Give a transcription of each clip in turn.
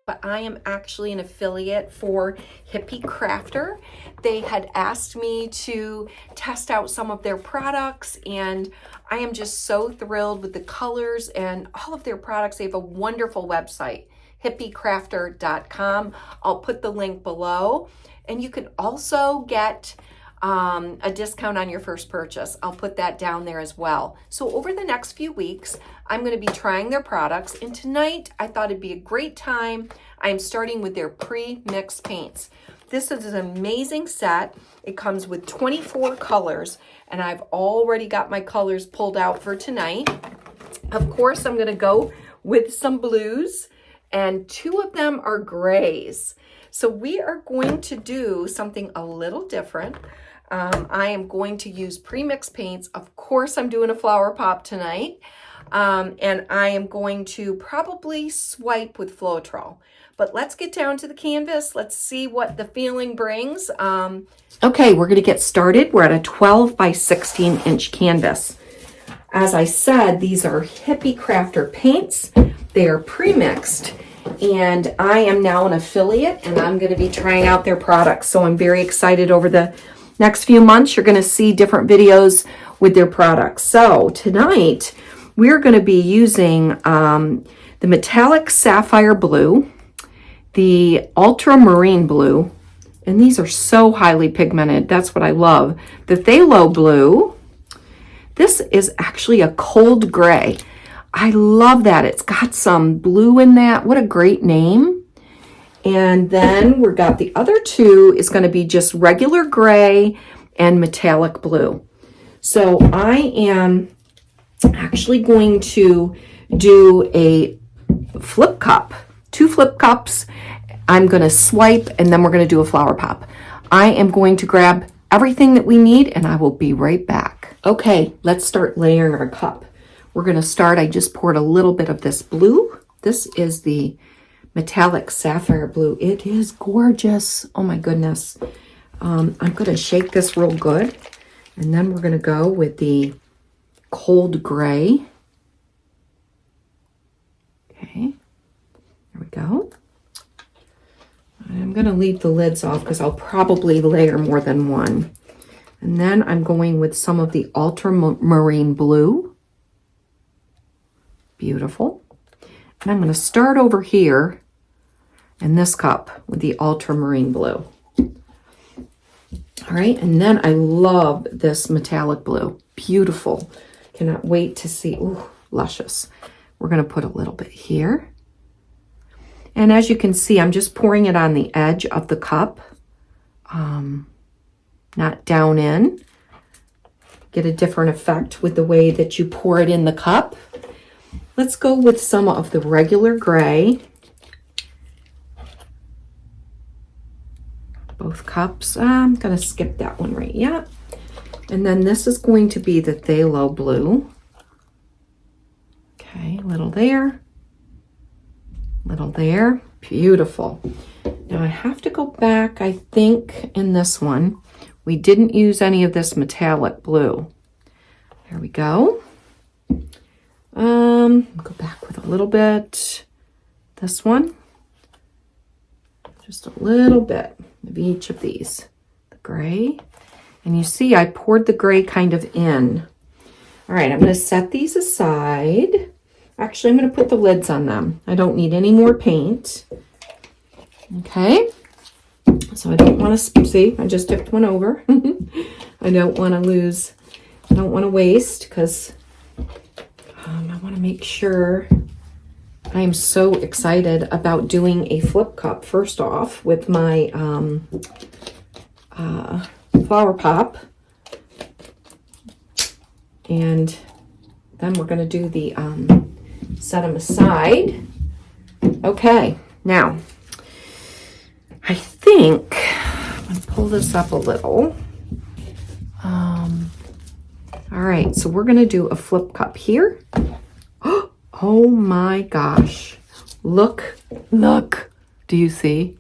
but I am actually an affiliate for Hippy Crafter. They had asked me to test out some of their products, and I am just so thrilled with the colors and all of their products. They have a wonderful website, hippycrafter.com. I'll put the link below, and you can also get a discount on your first purchase. I'll put that down there as well. So over the next few weeks, I'm going to be trying their products, and tonight I thought it'd be a great time. I'm starting with their pre-mixed paints. This is an amazing set. It comes with 24 colors, and I've already got my colors pulled out for tonight. Of course, I'm going to go with some blues, and 2 of them are grays. So we are going to do something a little different. I am going to use pre-mixed paints. Of course, I'm doing a flower pop tonight. And I am going to probably swipe with Floetrol. But let's get down to the canvas. Let's see what the feeling brings. Okay, we're going to get started. We're at a 12 by 16 inch canvas. As I said, these are Hippy Crafter paints. They are pre-mixed. And I am now an affiliate, and I'm going to be trying out their products. So I'm very excited. Over the next few months, you're going to see different videos with their products. So tonight, we're going to be using the metallic sapphire blue, the ultramarine blue, and these are so highly pigmented. That's what I love. The phthalo blue. This is actually a cold gray. I love that. It's got some blue in that. What a great name. And then we've got the other 2 is going to be just regular gray and metallic blue. So I am actually going to do a flip cup, 2 flip cups. I'm going to swipe, and then we're going to do a flower pop. I am going to grab everything that we need, and I will be right back. Okay, let's start layering our cup. We're going to start, I just poured a little bit of this blue. This is the metallic sapphire blue. It is gorgeous. Oh my goodness. I'm going to shake this real good, and then we're going to go with the cold gray. Okay, there we go. I'm going to leave the lids off because I'll probably layer more than one. And then I'm going with some of the ultramarine blue. Beautiful. And I'm going to start over here in this cup with the ultramarine blue. All right, and then I love this metallic blue. Beautiful. Cannot wait to see. Ooh, luscious. We're going to put a little bit here. And as you can see, I'm just pouring it on the edge of the cup, not down in. Get a different effect with the way that you pour it in the cup. Let's go with some of the regular gray. Both cups. I'm going to skip that one right yet. And then this is going to be the phthalo blue. Okay, little there. Little there. Beautiful. Now I have to go back, I think, in this one. We didn't use any of this metallic blue. There we go. Go back with a little bit. This one. Just a little bit of each of these. The gray. And you see I poured the gray kind of in. All right, I'm going to set these aside. Actually, I'm going to put the lids on them. I don't need any more paint. Okay. So I don't want to, see, I just tipped one over. I don't want to lose, I don't want to waste because I want to make sure. I am so excited about doing a flip cup first off with my flower pop. And then we're going to do the, set them aside. Okay, now, I think, I'm going to pull this up a little. All right, so we're going to do a flip cup here. Oh my gosh. Look. Do you see?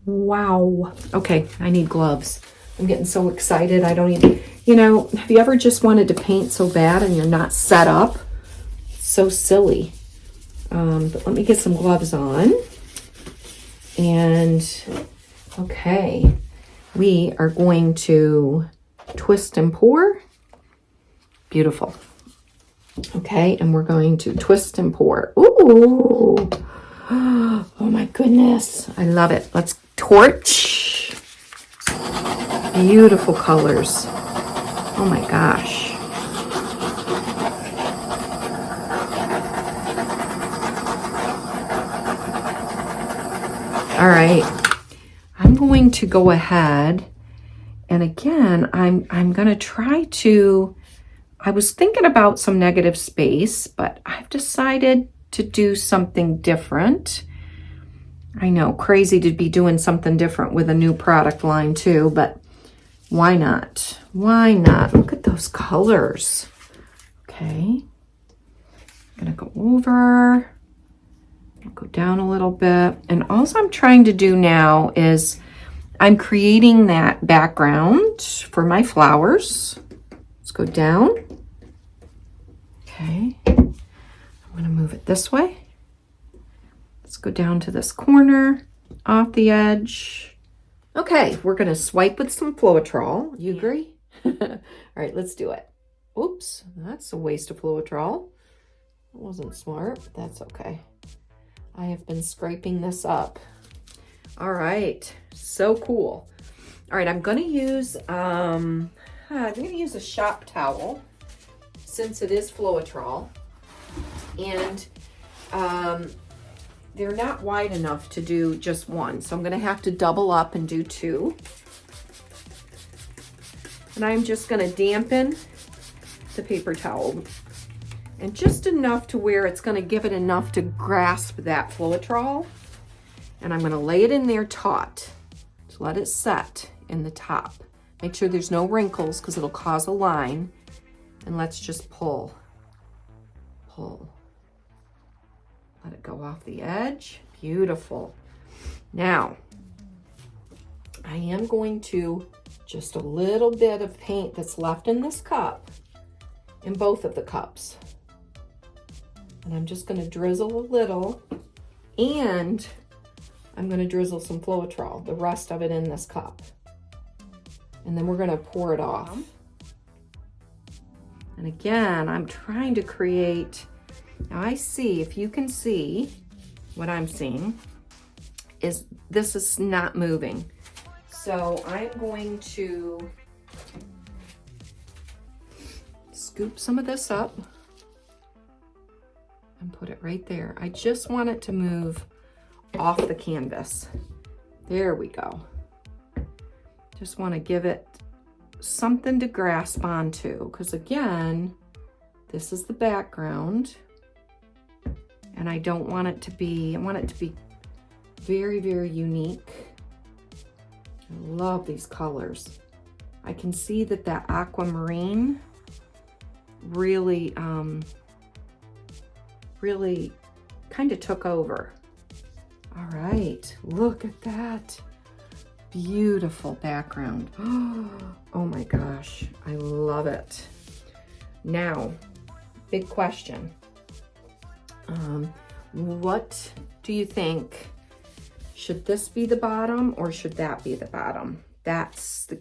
Wow. Okay, I need gloves. I'm getting so excited. I don't even, have you ever just wanted to paint so bad and you're not set up? It's so silly. But let me get some gloves on. And okay, we are going to twist and pour. Beautiful. Okay, and we're going to twist and pour. Ooh. Oh my goodness. I love it. Let's torch. Beautiful colors. Oh my gosh. All right. I'm going to go ahead and again, I'm going to try to, I was thinking about some negative space, but I've decided to do something different. I know, crazy to be doing something different with a new product line too, but why not? Why not? Look at those colors. Okay. I'm gonna go over, I'll go down a little bit. And all I'm trying to do now is I'm creating that background for my flowers. Let's go down. Okay. I'm gonna move it this way. Let's go down to this corner, off the edge. Okay, we're gonna swipe with some Floetrol. You agree? All right, let's do it. Oops, that's a waste of Floetrol. That wasn't smart, but that's okay. I have been scraping this up. All right, so cool. All right, I'm gonna use a shop towel since it is Floetrol, and they're not wide enough to do just one, so I'm gonna have to double up and do two. And I'm just gonna dampen the paper towel, and just enough to where it's gonna give it enough to grasp that Floetrol. And I'm gonna lay it in there taut to let it set in the top. Make sure there's no wrinkles because it'll cause a line. And let's just pull. Let it go off the edge. Beautiful. Now, I am going to just a little bit of paint that's left in this cup, in both of the cups. And I'm just gonna drizzle a little, and I'm gonna drizzle some Floetrol, the rest of it in this cup. And then we're gonna pour it off. And again, I'm trying to create, now I see, if you can see what I'm seeing, is this is not moving. So I'm going to scoop some of this up and put it right there. I just want it to move off the canvas. There we go. Just want to give it something to grasp onto, because again, this is the background, and I don't want it to be, I want it to be very, very unique. I love these colors. I can see that that aquamarine really, really kind of took over. All right, look at that. Beautiful background. Oh my gosh, I love it. Now, big question. What do you think? Should this be the bottom or should that be the bottom? That's the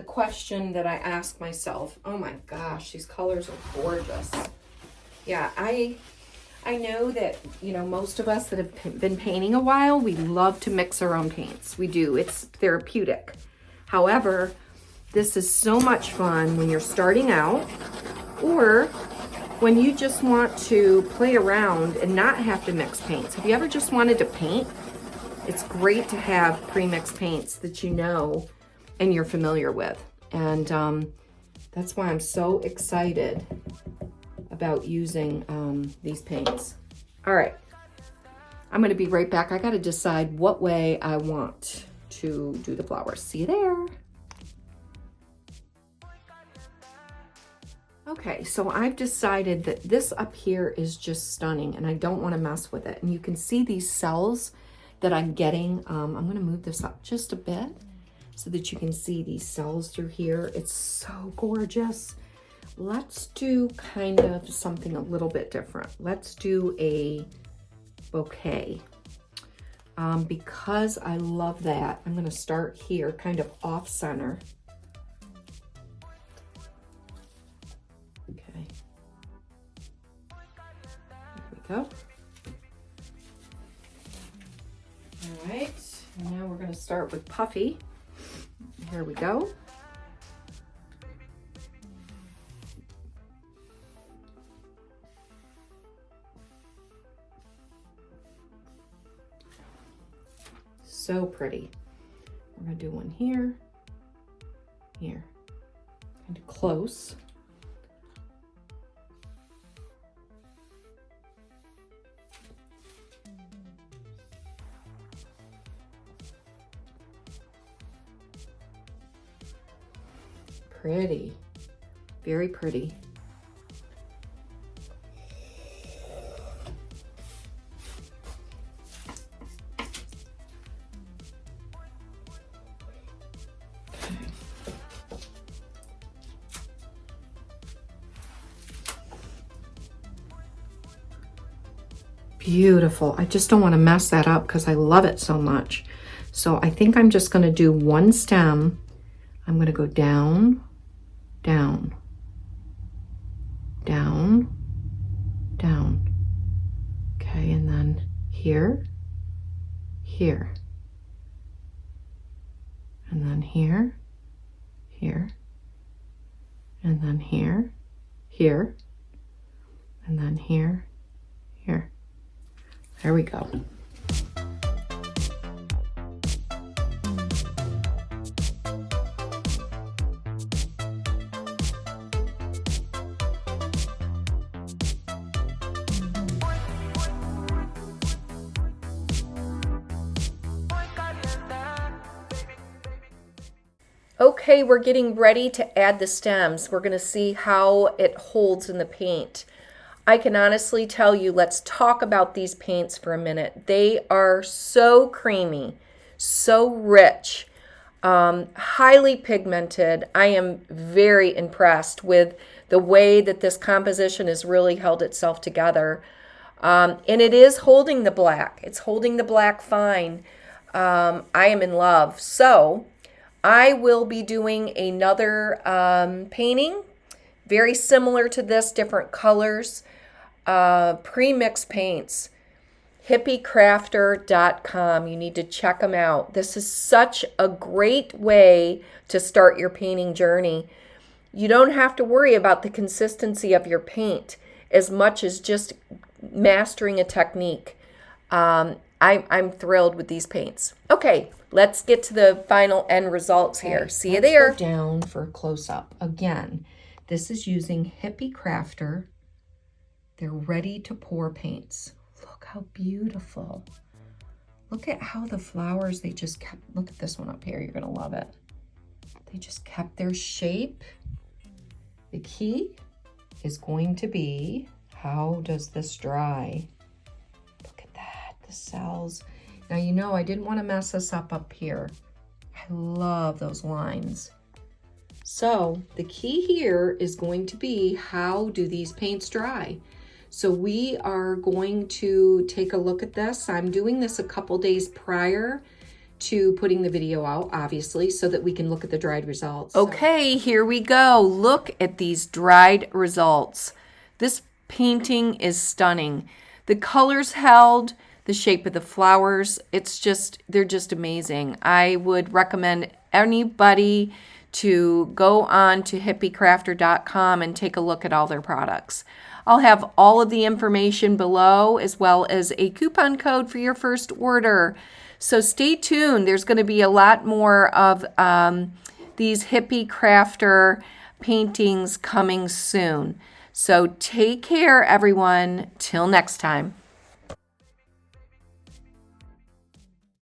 question that I ask myself. Oh my gosh, these colors are gorgeous. Yeah, I know that, you know, most of us that have been painting a while, we love to mix our own paints. We do, it's therapeutic. However, this is so much fun when you're starting out, or when you just want to play around and not have to mix paints. Have you ever just wanted to paint? It's great to have pre-mixed paints that you know and you're familiar with. And that's why I'm so excited about using these paints. All right, I'm gonna be right back. I gotta decide what way I want to do the flowers. See you there. Okay, so I've decided that this up here is just stunning and I don't wanna mess with it. And you can see these cells that I'm getting. I'm gonna move this up just a bit so that you can see these cells through here. It's so gorgeous. let's do kind of something a little bit different. Let's do a bouquet. Because I love that, I'm going to start here, kind of off center. Okay. There we go. All right, and now we're going to start with Puffy. Here we go. So pretty. We're going to do one here, here, kind of close. Pretty, very pretty. Beautiful. I just don't want to mess that up because I love it so much. So I think I'm just going to do one stem. I'm going to go down, down, down, down. Okay, and then here, here, and then here, here, and then here, here, and then here, here. There we go. Okay, we're getting ready to add the stems. We're going to see how it holds in the paint. I can honestly tell you, let's talk about these paints for a minute. They are so creamy, so rich, highly pigmented. I am very impressed with the way that this composition has really held itself together. And it is holding the black. It's holding the black fine. I am in love. So I will be doing another painting, very similar to this, different colors. Premixed paints, hippycrafter.com. You need to check them out. This is such a great way to start your painting journey. You don't have to worry about the consistency of your paint as much as just mastering a technique. I'm thrilled with these paints. Okay, let's get to the final end results here. See you there. Let's go down for a close-up. Again, this is using Hippy Crafter. They're ready to pour paints. Look how beautiful. Look at how the flowers, they just kept, look at this one up here. You're going to love it. They just kept their shape. The key is going to be, how does this dry? Look at that, the cells. Now, you know, I didn't want to mess this up here. I love those lines. So the key here is going to be, how do these paints dry? So we are going to take a look at this. I'm doing this a couple days prior to putting the video out, obviously, so that we can look at the dried results. Okay, here we go. Look at these dried results. This painting is stunning. The colors held, the shape of the flowers, they're just amazing. I would recommend anybody to go on to hippycrafter.com and take a look at all their products. I'll have all of the information below, as well as a coupon code for your first order. So stay tuned. There's going to be a lot more of these Hippy Crafter paintings coming soon. So take care, everyone. Till next time.